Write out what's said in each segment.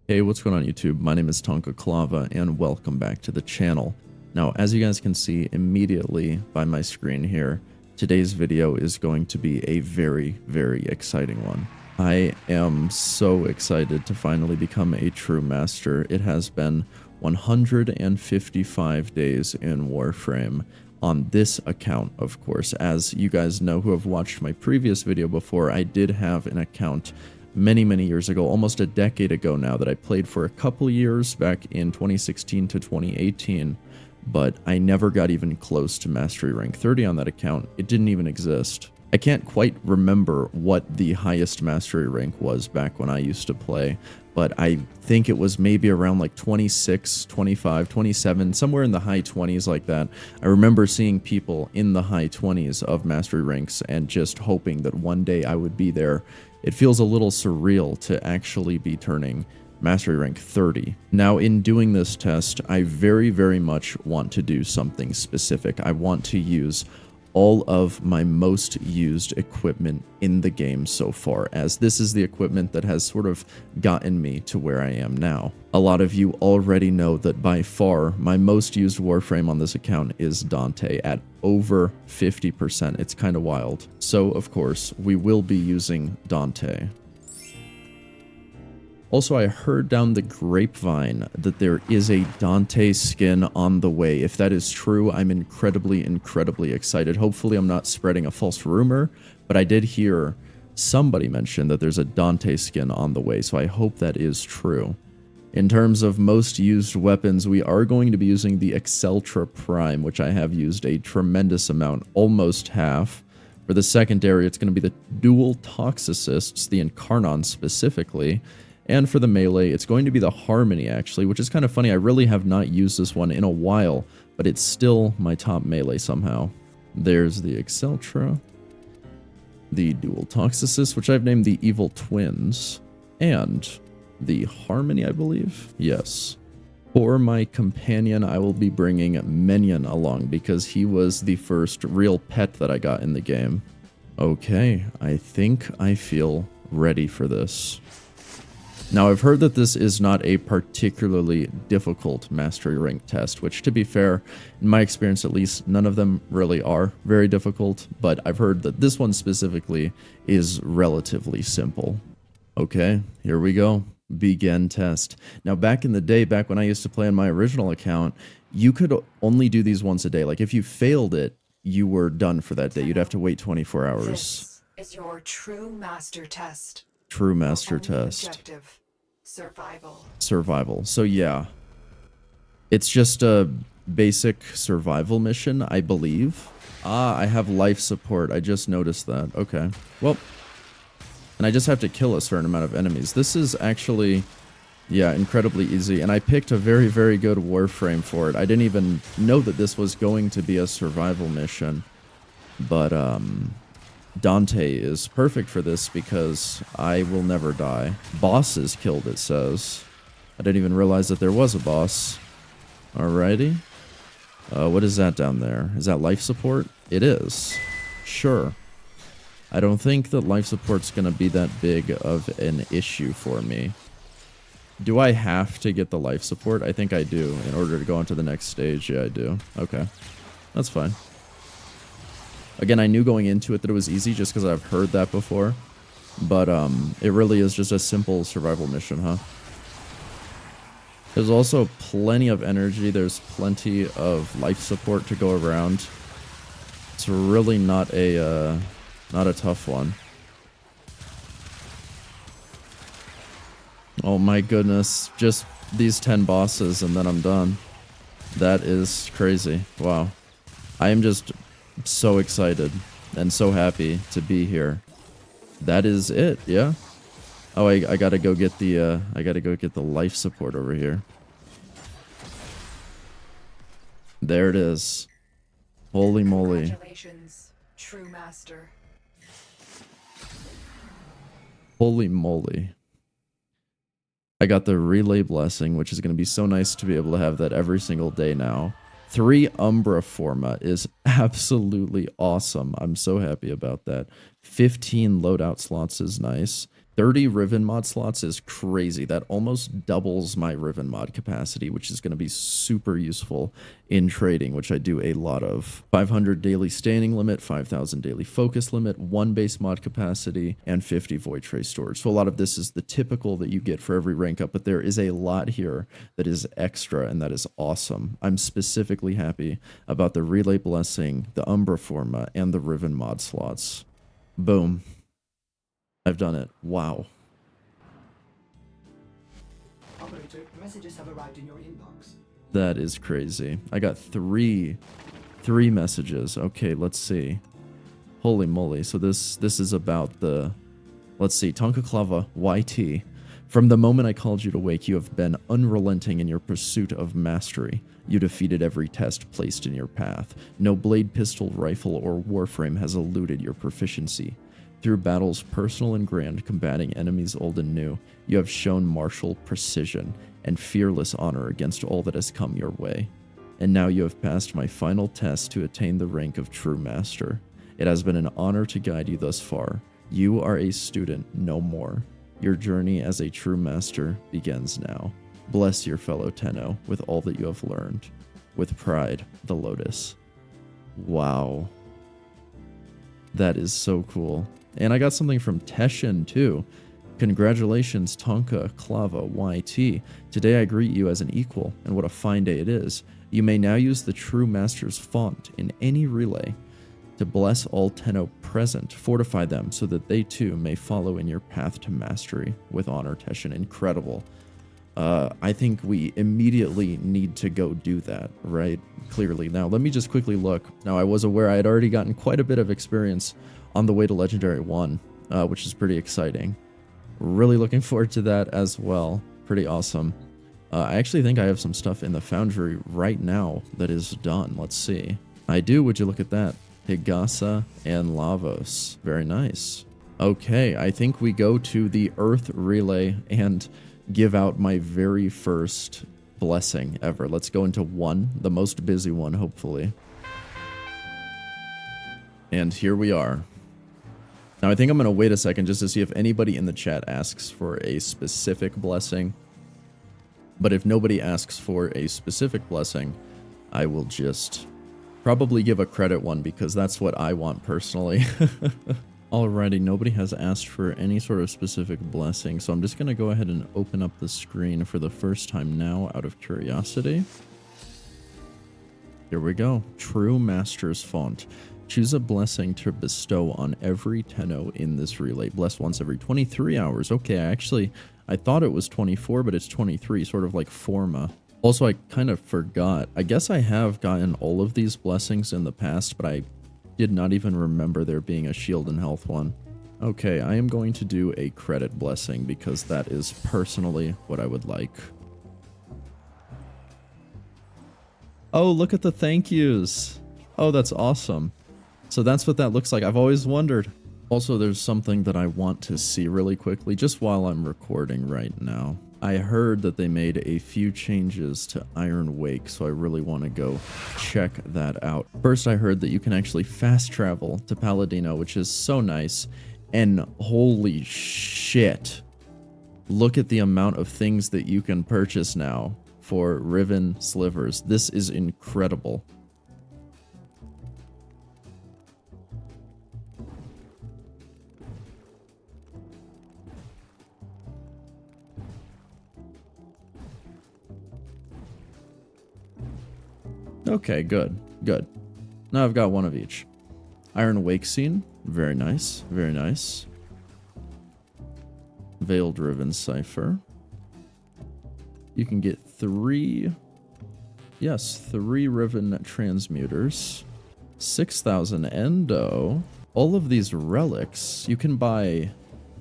Hey, what's going on YouTube? My name is TonkaClava and welcome back to the channel. Now, as you guys can see immediately by my screen here, today's video is going to be a very exciting one. I am so excited to finally become a true master. It has been 155 days in Warframe on this account, of course. As you guys know who have watched my previous video before, I did have an account many years ago, almost a decade ago now, that I played for a couple years back in 2016 to 2018, but I never got even close to Mastery Rank 30 on that account. It didn't even exist. I can't quite remember what the highest Mastery rank was back when I used to play, but I think it was maybe around like 26, 25, 27, somewhere in the high 20s like that. I remember seeing people in the high 20s of Mastery ranks and just hoping that one day I would be there. It feels a little surreal to actually be turning Mastery Rank 30. Now, in doing this test, I very much want to do something specific. I want to use all of my most used equipment in the game so far, as this is the equipment that has sort of gotten me to where I am now. A lot of you already know that by far my most used Warframe on this account is Dante at over 50%. It's kind of wild. So of course we will be using Dante. Also, I heard down the grapevine that there is a Dante skin on the way. If that is true, I'm incredibly excited. Hopefully I'm not spreading a false rumor, but I did hear somebody mention that there's a Dante skin on the way, so I hope that is true. In terms of most used weapons, we are going to be using the Exceltra Prime, which I have used a tremendous amount, almost half. For the secondary, it's going to be the dual Toxicists, the Incarnon specifically. And for the melee, it's going to be the Harmony, actually, which is kind of funny. I really have not used this one in a while, but it's still my top melee somehow. There's the Exceltra, the Dual Toxicist, which I've named the Evil Twins, and the Harmony, I believe? Yes. For my companion, I will be bringing Minion along because he was the first real pet that I got in the game. Okay, I think I feel ready for this. Now, I've heard that this is not a particularly difficult Mastery Rank test, which, to be fair, in my experience at least, none of them really are very difficult, but I've heard that this one specifically is relatively simple. Okay, here we go. Begin test. Now, back in the day, back when I used to play on my original account, you could only do these once a day. Like, if you failed it, you were done for that day. You'd have to wait 24 hours. This is your true master test. True master test. Objective. Survival. Survival. So yeah, it's just a basic survival mission, I believe. Ah, I have life support. I just noticed that. Okay. Well, and I just have to kill a certain amount of enemies. This is actually, yeah, incredibly easy. And I picked a very good Warframe for it. I didn't even know that this was going to be a survival mission. But, Dante is perfect for this because I will never die. Boss is killed, it says. I didn't even realize that there was a boss. Alrighty. What is that down there? Is that life support? It is. Sure. I don't think that life support's gonna be that big of an issue for me. Do I have to get the life support? I think I do in order to go on to the next stage. Yeah, I do. Okay. That's fine. Again, I knew going into it that it was easy just because I've heard that before. But it really is just a simple survival mission, huh? There's also plenty of energy. There's plenty of life support to go around. It's really not a tough one. Oh my goodness. Just these 10 bosses and then I'm done. That is crazy. Wow. I am just so excited and so happy to be here. That is it, yeah? Oh, I gotta go get the life support over here. There it is. Holy moly. Congratulations, true master. Holy moly. I got the relay blessing, which is going to be so nice to be able to have that every single day now. 3 Umbra Forma is absolutely awesome. I'm so happy about that. 15 loadout slots is nice. 30 Riven mod slots is crazy. That almost doubles my Riven mod capacity, which is going to be super useful in trading, which I do a lot of. 500 daily standing limit, 5,000 daily focus limit, 1 base mod capacity, and 50 void trace storage. So a lot of this is the typical that you get for every rank up, but there is a lot here that is extra, and that is awesome. I'm specifically happy about the Relay Blessing, the Umbra Forma, and the Riven mod slots. Boom. I've done it. Wow. Operator, messages have arrived in your inbox. That is crazy. I got three messages. Okay, let's see. Holy moly. So this is about the, let's see, TonkaClava YT. From the moment I called you to wake, you have been unrelenting in your pursuit of mastery. You defeated every test placed in your path. No blade, pistol, rifle, or warframe has eluded your proficiency. Through battles personal and grand, combating enemies old and new, you have shown martial precision and fearless honor against all that has come your way. And now you have passed my final test to attain the rank of True Master. It has been an honor to guide you thus far. You are a student no more. Your journey as a True Master begins now. Bless your fellow Tenno with all that you have learned. With pride, the Lotus. Wow. That is so cool. And I got something from Teshin too. Congratulations, TonkaClava YT. Today I greet you as an equal, and what a fine day it is. You may now use the True Master's font in any relay to bless all Tenno present, fortify them so that they too may follow in your path to mastery. With honor, Teshin. Incredible. I think we immediately need to go do that, right? Clearly. Now, let me just quickly look. Now, I was aware I had already gotten quite a bit of experience on the way to Legendary 1, which is pretty exciting. Really looking forward to that as well. Pretty awesome. I actually think I have some stuff in the Foundry right now that is done. Let's see. I do. Would you look at that? Higasa and Lavos. Very nice. Okay, I think we go to the Earth Relay and give out my very first blessing ever. Let's go into 1, the most busy one, hopefully. And here we are. Now, I think I'm going to wait a second just to see if anybody in the chat asks for a specific blessing. But if nobody asks for a specific blessing, I will just probably give a credit one because that's what I want personally. Alrighty, nobody has asked for any sort of specific blessing, so I'm just going to go ahead and open up the screen for the first time now out of curiosity. Here we go. True Master's Font. Choose a blessing to bestow on every Tenno in this relay. Bless once every 23 hours. Okay, I thought it was 24, but it's 23, sort of like Forma. Also, I kind of forgot. I guess I have gotten all of these blessings in the past, but I did not even remember there being a shield and health one. Okay, I am going to do a credit blessing because that is personally what I would like. Oh, look at the thank yous. Oh, that's awesome. So that's what that looks like. I've always wondered. Also, there's something that I want to see really quickly just while I'm recording right now. I heard that they made a few changes to Iron Wake, so I really want to go check that out. First, I heard that you can actually fast travel to Palladino, which is so nice. And holy shit. Look at the amount of things that you can purchase now for Riven Slivers. This is incredible. Okay, good, good. Now I've got one of each. Iron Wake Scene, very nice, very nice. Veiled Riven Cipher. You can get 3 Riven Transmuters. 6,000 Endo. All of these relics, you can buy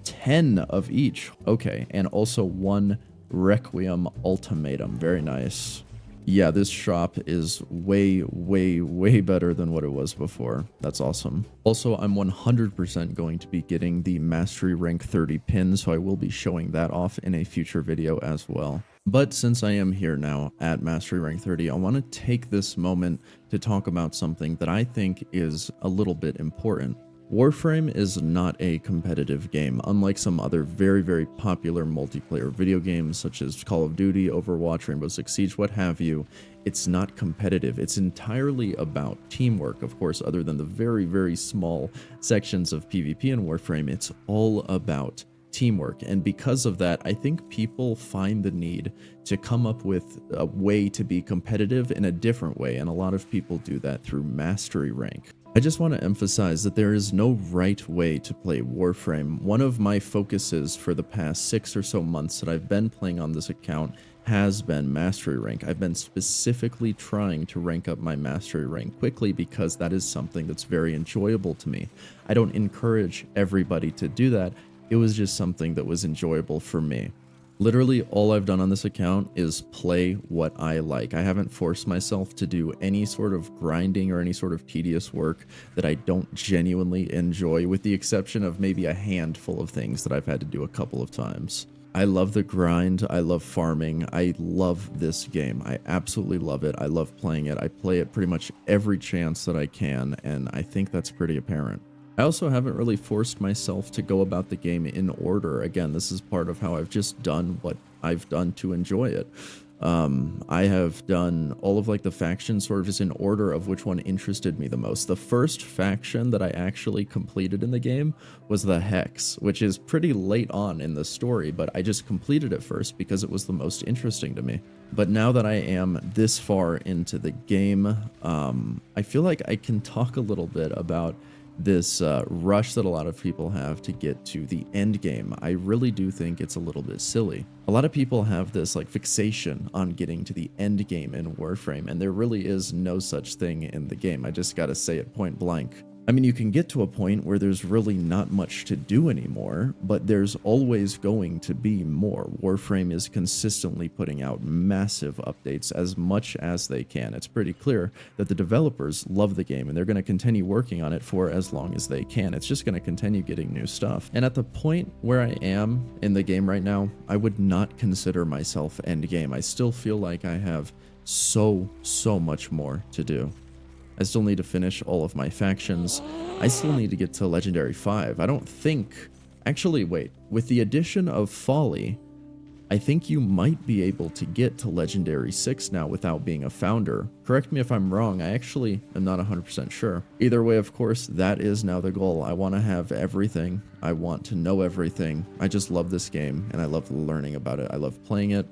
10 of each. Okay, and also 1 Requiem Ultimatum, very nice. Yeah, this shop is way, way, way better than what it was before. That's awesome. Also, I'm 100% going to be getting the Mastery Rank 30 pin, so I will be showing that off in a future video as well. But since I am here now at Mastery Rank 30, I want to take this moment to talk about something that I think is a little bit important. Warframe is not a competitive game, unlike some other very, very popular multiplayer video games such as Call of Duty, Overwatch, Rainbow Six Siege, what have you. It's not competitive. It's entirely about teamwork, of course, other than the very, very small sections of PvP in Warframe. It's all about teamwork, and because of that, I think people find the need to come up with a way to be competitive in a different way, and a lot of people do that through mastery rank. I just want to emphasize that there is no right way to play Warframe. One of my focuses for the past 6 or so months that I've been playing on this account has been mastery rank. I've been specifically trying to rank up my mastery rank quickly because that is something that's very enjoyable to me. I don't encourage everybody to do that. It was just something that was enjoyable for me. Literally all I've done on this account is play what I like. I haven't forced myself to do any sort of grinding or any sort of tedious work that I don't genuinely enjoy, with the exception of maybe a handful of things that I've had to do a couple of times. I love the grind, I love farming, I love this game. I absolutely love it. I love playing it. I play it pretty much every chance that I can, and I think that's pretty apparent. I also haven't really forced myself to go about the game in order. Again, this is part of how I've just done what I've done to enjoy it. I have done all of like the factions sort of just in order of which one interested me the most. The first faction that I actually completed in the game was the Hex, which is pretty late on in the story, but I just completed it first because it was the most interesting to me. But now that I am this far into the game, I feel like I can talk a little bit about this rush that a lot of people have to get to the end game. I really do think it's a little bit silly. A lot of people have this like fixation on getting to the end game in Warframe, and there really is no such thing in the game. I just gotta say it point blank. I mean, you can get to a point where there's really not much to do anymore, but there's always going to be more. Warframe is consistently putting out massive updates as much as they can. It's pretty clear that the developers love the game and they're going to continue working on it for as long as they can. It's just going to continue getting new stuff. And at the point where I am in the game right now, I would not consider myself endgame. I still feel like I have so much more to do. I still need to finish all of my factions. I still need to get to Legendary 5. I don't think... Actually, wait. With the addition of Folly, I think you might be able to get to Legendary 6 now without being a founder. Correct me if I'm wrong. I actually am not 100% sure. Either way, of course, that is now the goal. I want to have everything. I want to know everything. I just love this game, and I love learning about it. I love playing it.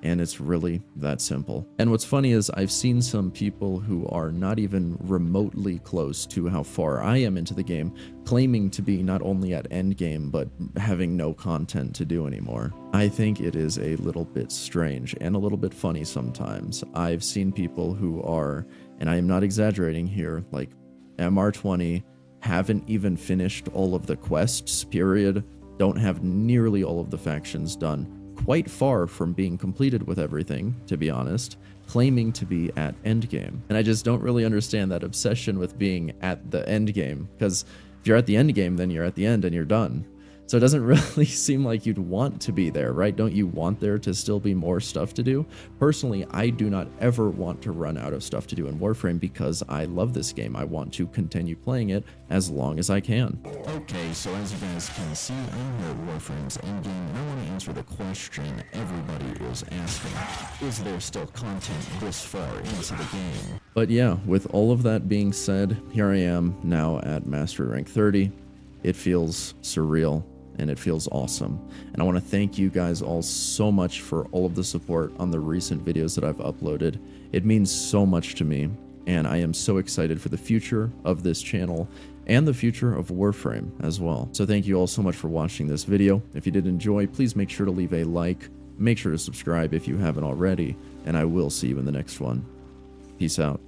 And it's really that simple. And what's funny is I've seen some people who are not even remotely close to how far I am into the game, claiming to be not only at endgame, but having no content to do anymore. I think it is a little bit strange and a little bit funny sometimes. I've seen people who are, and I am not exaggerating here, like MR20, haven't even finished all of the quests, period, don't have nearly all of the factions done, quite far from being completed with everything, to be honest, claiming to be at endgame. And I just don't really understand that obsession with being at the endgame, because if you're at the endgame, then you're at the end and you're done. So it doesn't really seem like you'd want to be there, right? Don't you want there to still be more stuff to do? Personally, I do not ever want to run out of stuff to do in Warframe because I love this game. I want to continue playing it as long as I can. Okay, so as you guys can see, I'm at Warframe's endgame, and I want to answer the question everybody is asking. Is there still content this far into the game? But yeah, with all of that being said, here I am now at Mastery Rank 30. It feels surreal. And it feels awesome. And I want to thank you guys all so much for all of the support on the recent videos that I've uploaded. It means so much to me, and I am so excited for the future of this channel and the future of Warframe as well. So thank you all so much for watching this video. If you did enjoy, please make sure to leave a like, make sure to subscribe if you haven't already, and I will see you in the next one. Peace out.